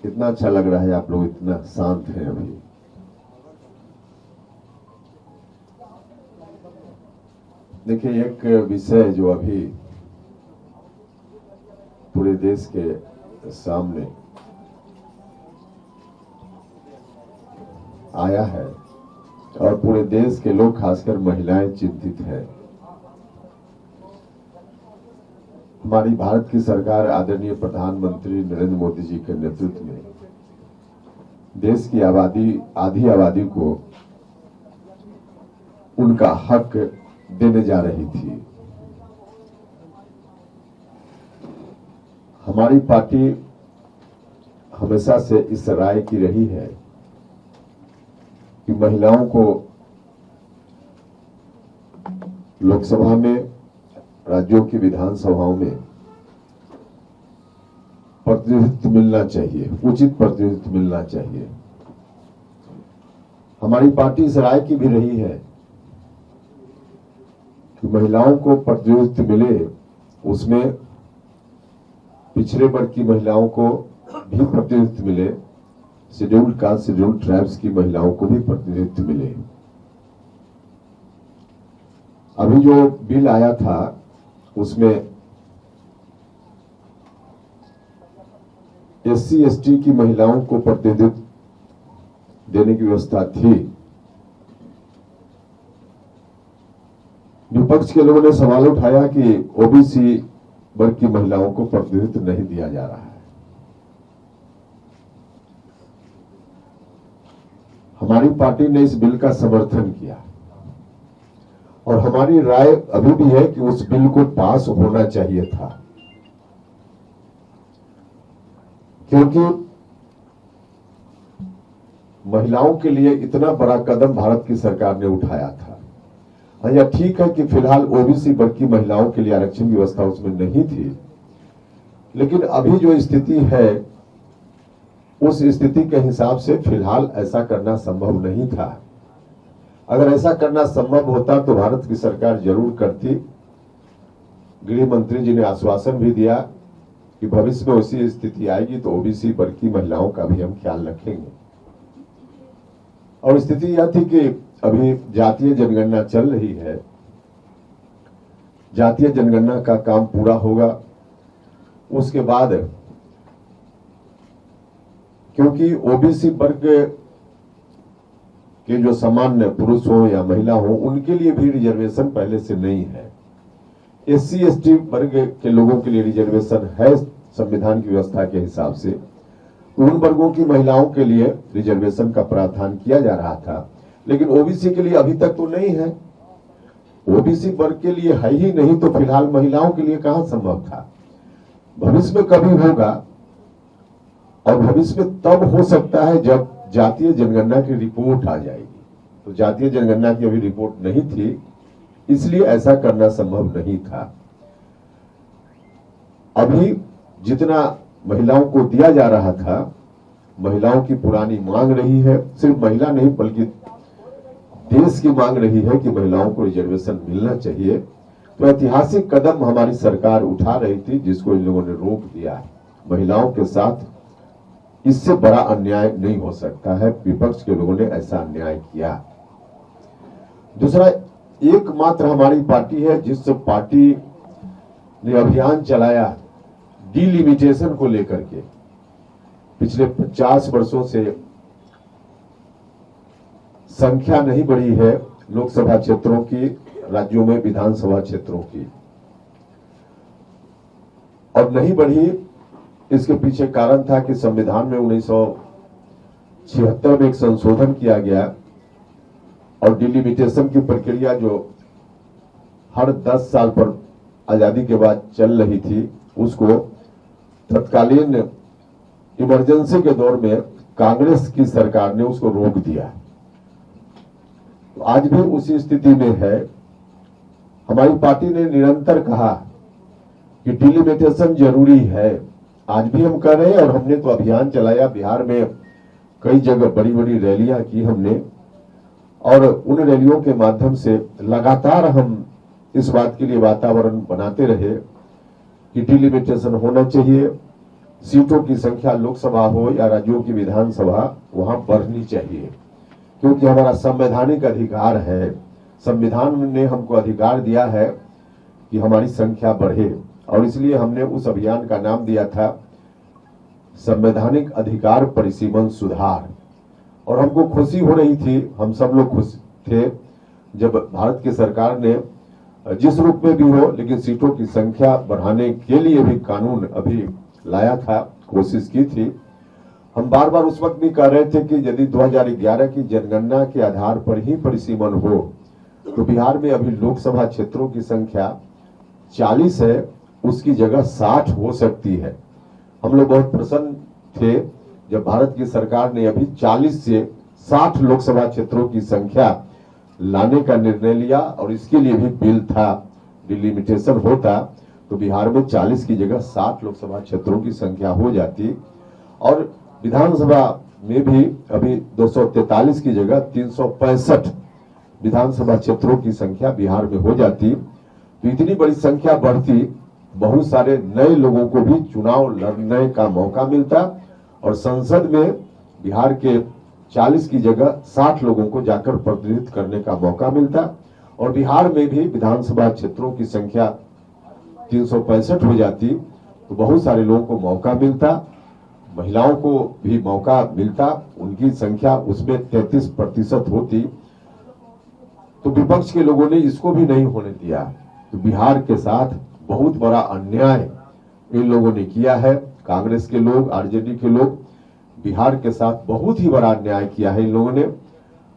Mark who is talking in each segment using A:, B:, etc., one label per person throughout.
A: कितना अच्छा लग रहा है, आप लोग इतना शांत हैं अभी। देखिए, एक विषय जो अभी पूरे देश के सामने आया है और पूरे देश के लोग, खासकर महिलाएं, चिंतित हैं। हमारी भारत की सरकार आदरणीय प्रधानमंत्री नरेंद्र मोदी जी के नेतृत्व में देश की आधी आबादी को उनका हक देने जा रही थी। हमारी पार्टी हमेशा से इस राय की रही है कि महिलाओं को लोकसभा में, राज्यों की विधानसभाओं में प्रतिनिधित्व मिलना चाहिए, उचित प्रतिनिधित्व मिलना चाहिए। हमारी पार्टी इस राय की भी रही है कि महिलाओं को प्रतिनिधित्व मिले, उसमें पिछड़े वर्ग की महिलाओं को भी प्रतिनिधित्व मिले, शेड्यूल्ड कास्ट, शेड्यूल्ड ट्राइब्स की महिलाओं को भी प्रतिनिधित्व मिले। अभी जो बिल आया था उसमें एससी एसटी की महिलाओं को प्रतिनिधित्व देने की व्यवस्था थी। विपक्ष के लोगों ने सवाल उठाया कि ओबीसी वर्ग की महिलाओं को प्रतिनिधित्व नहीं दिया जा रहा है। हमारी पार्टी ने इस बिल का समर्थन किया और हमारी राय अभी भी है कि उस बिल को पास होना चाहिए था, क्योंकि महिलाओं के लिए इतना बड़ा कदम भारत की सरकार ने उठाया था। यह ठीक है कि फिलहाल ओबीसी वर्ग की महिलाओं के लिए आरक्षण की व्यवस्था उसमें नहीं थी, लेकिन अभी जो स्थिति है उस स्थिति के हिसाब से फिलहाल ऐसा करना संभव नहीं था। अगर ऐसा करना संभव होता तो भारत की सरकार जरूर करती। गृह मंत्री जी ने आश्वासन भी दिया कि भविष्य में ऐसी स्थिति आएगी तो ओबीसी वर्ग की महिलाओं का भी हम ख्याल रखेंगे। और स्थिति यह थी कि अभी जातीय जनगणना चल रही है। जातीय जनगणना का काम पूरा होगा, उसके बाद क्योंकि ओबीसी वर्ग के जो सामान्य पुरुष हो या महिला हो, उनके लिए भी रिजर्वेशन पहले से नहीं है। एससी एसटी वर्ग के लोगों के लिए रिजर्वेशन है संविधान की व्यवस्था के हिसाब से। उन वर्गों की महिलाओं के लिए रिजर्वेशन का प्रावधान किया जा रहा था, लेकिन ओबीसी के लिए अभी तक तो नहीं है। ओबीसी वर्ग के लिए है ही नहीं, तो फिलहाल महिलाओं के लिए कहां संभव था। भविष्य में कभी होगा, और भविष्य में तब हो सकता है जब जातीय जनगणना की रिपोर्ट आ जाएगी। तो जातीय जनगणना की अभी रिपोर्ट नहीं थी, इसलिए ऐसा करना संभव नहीं था। अभी जितना महिलाओं को दिया जा रहा था, महिलाओं की पुरानी मांग रही है, सिर्फ महिला नहीं बल्कि देश की मांग रही है कि महिलाओं को रिजर्वेशन मिलना चाहिए। तो ऐतिहासिक कदम हमारी सरकार उठा रही थी, जिसको इन लोगों ने रोक दिया। महिलाओं के साथ इससे बड़ा अन्याय नहीं हो सकता है। विपक्ष के लोगों ने ऐसा अन्याय किया। दूसरा, एकमात्र हमारी पार्टी है जिस पार्टी ने अभियान चलाया डिलिमिटेशन को लेकर के। पिछले 50 वर्षों से संख्या नहीं बढ़ी है लोकसभा क्षेत्रों की, राज्यों में विधानसभा क्षेत्रों की, और नहीं बढ़ी। इसके पीछे कारण था कि संविधान में 1976 में एक संशोधन किया गया और डिलिमिटेशन की प्रक्रिया जो हर 10 साल पर आजादी के बाद चल रही थी, उसको तत्कालीन इमरजेंसी के दौर में कांग्रेस की सरकार ने उसको रोक दिया। तो आज भी उसी स्थिति में है। हमारी पार्टी ने निरंतर कहा कि डिलिमिटेशन जरूरी है। आज भी हम कर रहे हैं और हमने तो अभियान चलाया। बिहार में कई जगह बड़ी बड़ी रैलियां की हमने, और उन रैलियों के माध्यम से लगातार हम इस बात के लिए वातावरण बनाते रहे कि डिलिमिटेशन होना चाहिए। सीटों की संख्या लोकसभा हो या राज्यों की विधानसभा वहां बढ़नी चाहिए, क्योंकि हमारा संवैधानिक अधिकार है। संविधान ने हमको अधिकार दिया है कि हमारी संख्या बढ़े, और इसलिए हमने उस अभियान का नाम दिया था संवैधानिक अधिकार परिसीमन सुधार। और हमको खुशी हो रही थी, हम सब लोग खुश थे जब भारत की सरकार ने जिस रूप में भी हो लेकिन सीटों की संख्या बढ़ाने के लिए भी कानून अभी लाया था, कोशिश की थी। हम बार बार उस वक्त भी कह रहे थे कि यदि 2011 की जनगणना के आधार पर ही परिसीमन हो तो बिहार में अभी लोकसभा क्षेत्रों की संख्या 40 है, उसकी जगह 60 हो सकती है। हम लोग बहुत प्रसन्न थे जब भारत की सरकार ने अभी 40 से 60 लोकसभा क्षेत्रों की संख्या लाने का निर्णय लिया, और इसके लिए भी बिल था, डिलिमिटेशन होता तो बिहार में 40 की जगह 60 लोकसभा क्षेत्रों की संख्या हो जाती, और विधानसभा में भी अभी 243 की जगह 365 विधानसभा क्षेत्रों की संख्या बिहार में हो जाती। तो इतनी बड़ी संख्या बढ़ती, बहुत सारे नए लोगों को भी चुनाव लड़ने का मौका मिलता, और संसद में बिहार के 40 की जगह 60 लोगों को जाकर प्रतिनिधित्व करने का मौका मिलता, और बिहार में भी विधानसभा क्षेत्रों की संख्या 365 हो जाती तो बहुत सारे लोगों को मौका मिलता, महिलाओं को भी मौका मिलता, उनकी संख्या उसमें 33% होती। तो विपक्ष के लोगों ने इसको भी नहीं होने दिया। तो बिहार के साथ बहुत बड़ा अन्याय इन लोगों ने किया है। कांग्रेस के लोग, आरजेडी के लोग बिहार के साथ बहुत ही बड़ा अन्याय किया है इन लोगों ने,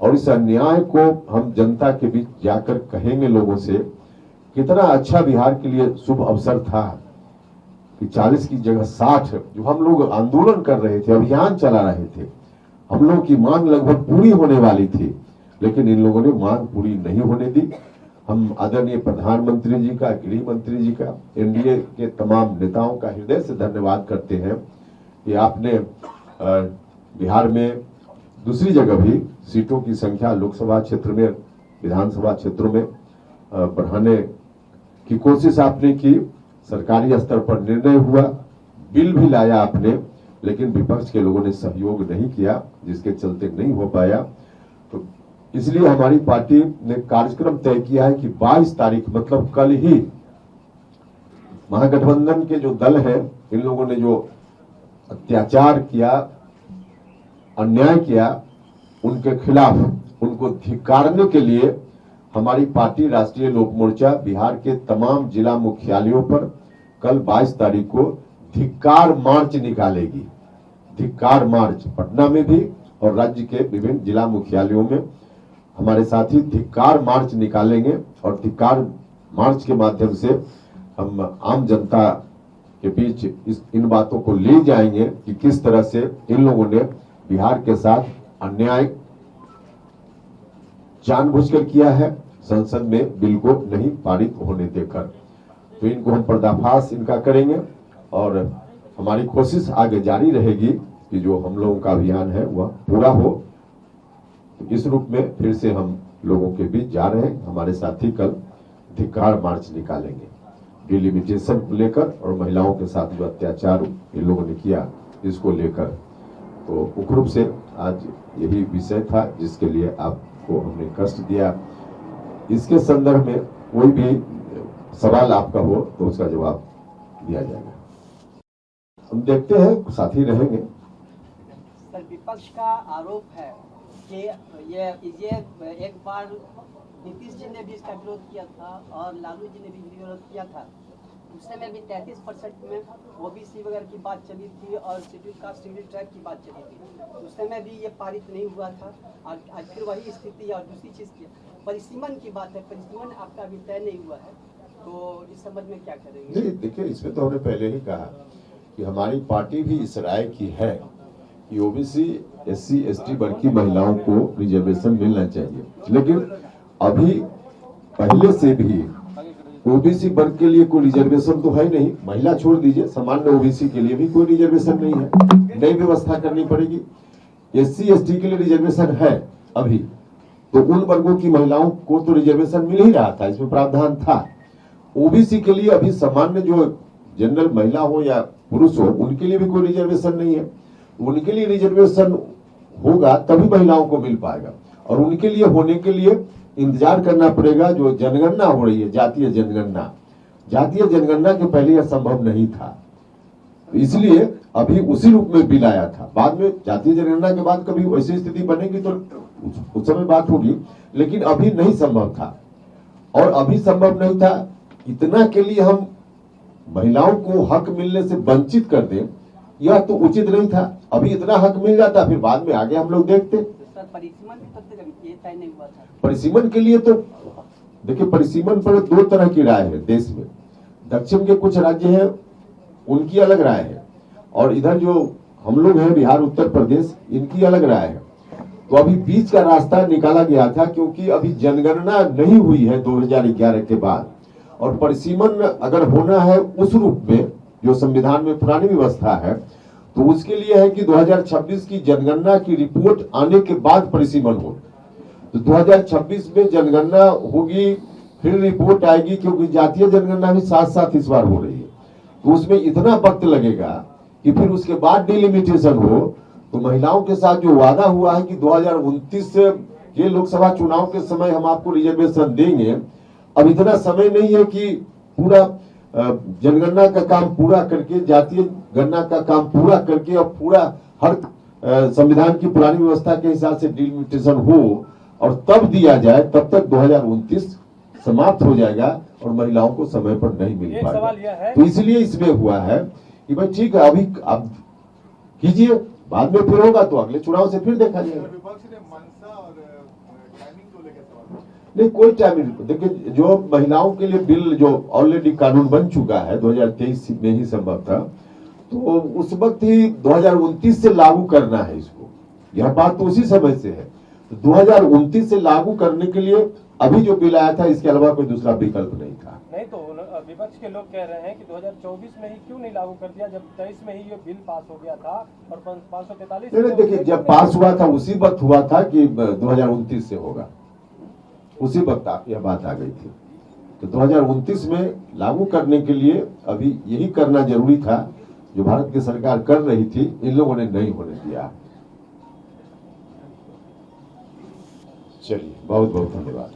A: और इस अन्याय को हम जनता के बीच जाकर कहेंगे लोगों से। कितना अच्छा बिहार के लिए शुभ अवसर था कि 40 की जगह 60, जो हम लोग आंदोलन कर रहे थे, अभियान चला रहे थे, हम लोगों की मांग लगभग पूरी होने वाली थी, लेकिन इन लोगों ने मांग पूरी नहीं होने दी। हम आदरणीय प्रधानमंत्री जी का, गृह मंत्री जी का, एनडीए के तमाम नेताओं का हृदय से धन्यवाद करते हैं कि आपने बिहार में दूसरी जगह भी सीटों की संख्या लोकसभा क्षेत्र में, विधानसभा क्षेत्रों में बढ़ाने की कोशिश आपने की। सरकारी स्तर पर निर्णय हुआ, बिल भी लाया आपने, लेकिन विपक्ष के लोगों ने सहयोग नहीं किया, जिसके चलते नहीं हो पाया। तो इसलिए हमारी पार्टी ने कार्यक्रम तय किया है कि 22 तारीख मतलब कल ही महागठबंधन के जो दल हैं, इन लोगों ने जो अत्याचार किया, अन्याय किया, उनके खिलाफ, उनको धिक्कारने के लिए हमारी पार्टी राष्ट्रीय लोक मोर्चा बिहार के तमाम जिला मुख्यालयों पर कल 22 तारीख को धिक्कार मार्च निकालेगी। धिक्कार मार्च पटना में भी और राज्य के विभिन्न जिला मुख्यालयों में हमारे साथी धिक्कार मार्च निकालेंगे, और धिक्कार मार्च के माध्यम से हम आम जनता के बीच इन बातों को ले जाएंगे कि किस तरह से इन लोगों ने बिहार के साथ अन्याय जानबूझकर किया है, संसद में बिल को नहीं पारित होने देकर। तो इनको हम पर्दाफाश इनका करेंगे, और हमारी कोशिश आगे जारी रहेगी कि जो हम लोगों का अभियान है वह पूरा हो। तो इस रूप में फिर से हम लोगों के बीच जा रहे हैं। हमारे साथी कल धिक्कार मार्च निकालेंगे डिलिमिटेशन को लेकर, और महिलाओं के साथ जो अत्याचार इन लोगों ने किया इसको लेकर। तो मुख्य रूप से आज यही विषय था जिसके लिए आपको हमने कष्ट दिया। इसके संदर्भ में कोई भी सवाल आपका हो तो उसका जवाब दिया जाएगा। हम देखते हैं, साथी रहेंगे।
B: सर, विपक्ष का आरोप है कि ये एक बार नीतीश जी ने भी इसका विरोध किया था और लालू जी ने भी विरोध किया था। उस समय भी 33% में ओबीसी वगैरह की बात चली थी और शेड्यूल कास्ट शेड्यूल ट्राइब की बात चली थी। उस समय भी ये पारित नहीं हुआ था, और आज फिर वही स्थिति है। और दूसरी चीज़ की परिसीमन की बात है, परिसीमन आपका अभी तय नहीं हुआ है, तो इस संबंध में क्या करेंगे?
A: नहीं, देखिए, इसमें तो हमने पहले ही कहा कि हमारी पार्टी भी इस राय की है कि ओबीसी, एससी, एसटी वर्ग की महिलाओं को रिजर्वेशन मिलना चाहिए, लेकिन अभी पहले से भी ओबीसी वर्ग के लिए कोई रिजर्वेशन तो है नहीं। महिला छोड़ दीजिए, सामान्य ओबीसी के लिए भी कोई रिजर्वेशन नहीं है, नई व्यवस्था करनी पड़ेगी। एससी, एसटी के लिए रिजर्वेशन है अभी, तो उन वर्गों की महिलाओं को तो रिजर्वेशन मिल ही रहा था, इसमें प्रावधान था। ओबीसी के लिए अभी सामान्य जो जनरल महिला हो या पुरुष हो, उनके लिए भी कोई रिजर्वेशन नहीं है। उनके लिए रिजर्वेशन होगा तभी महिलाओं को मिल पाएगा, और उनके लिए होने के लिए इंतजार करना पड़ेगा। जो जनगणना हो रही है, जातीय जनगणना के पहले यह संभव नहीं था, तो इसलिए अभी उसी रूप में बिल आया था। बाद में जातीय जनगणना के बाद कभी वैसी स्थिति बनेगी तो उस समय बात होगी, लेकिन अभी नहीं संभव था। और अभी संभव नहीं था, इतना के लिए हम महिलाओं को हक मिलने से वंचित कर दें, यह तो उचित नहीं था। अभी इतना हक मिल जाता, फिर बाद में आगे हम लोग देखते।
B: सर परिसीमन भी तब तक ये तय नहीं हुआ था।
A: परिसीमन के लिए तो देखिए, परिसीमन पर दो तरह की राय है देश में। दक्षिण के कुछ राज्य हैं, उनकी अलग राय है, और इधर जो हम लोग हैं बिहार उत्तर प्रदेश, इनकी अलग राय है। तो अभी बीच का रास्ता निकाला गया था, क्योंकि अभी जनगणना नहीं हुई है 2011 के बाद, और परिसीमन अगर होना है उस रूप में जो संविधान में पुरानी व्यवस्था है, तो उसके लिए है कि 2026 की जनगणना की रिपोर्ट आने के बाद परिसीमन हो। तो 2026 में जनगणना होगी, फिर रिपोर्ट आएगी, क्योंकि जातीय जनगणना भी साथ साथ इस बार हो रही है, तो उसमें इतना वक्त लगेगा कि फिर उसके बाद डिलिमिटेशन हो। तो महिलाओं के साथ जो वादा हुआ है कि 2029 के लोकसभा चुनाव के समय हम आपको रिजर्वेशन देंगे, अब इतना समय नहीं है कि पूरा जनगणना का काम पूरा करके, जातीय गणना का काम पूरा करके, और पूरा हर संविधान की पुरानी व्यवस्था के हिसाब से डिलिमिटेशन हो और तब दिया जाए। तब तक 2029 समाप्त हो जाएगा और महिलाओं को समय पर नहीं मिल पाएगा। तो इसलिए इसमें हुआ है कि भाई ठीक है, अभी आप कीजिए, बाद में फिर होगा तो अगले चुनाव से फिर देखा जाएगा।
C: विपक्ष ने मनसा और टाइमिंग को लेकर सवाल
A: नहीं, कोई टाइमिंग। देखिए, जो महिलाओं के लिए बिल जो ऑलरेडी कानून बन चुका है 2023 में ही संभव था, तो उस वक्त ही 2029 से लागू करना है इसको। यह बात तो उसी समय से है। 2029 से लागू करने के लिए अभी जो बिल आया था, इसके अलावा कोई दूसरा विकल्प नहीं था।
D: नहीं तो विपक्ष के लोग कह रहे हैं कि 2024 में ही क्यों नहीं लागू कर दिया, जब 23 में ही ये बिल पास हो गया था और 543।
A: नहीं, देखिए, जब पास हुआ था उसी वक्त हुआ था कि 2029 से होगा, उसी वक्त यह बात आ गई थी। तो 2029 में लागू करने के लिए अभी यही करना जरूरी था, जो भारत की सरकार कर रही थी, इन लोगों ने नहीं होने दिया। चलिए, बहुत बहुत धन्यवाद।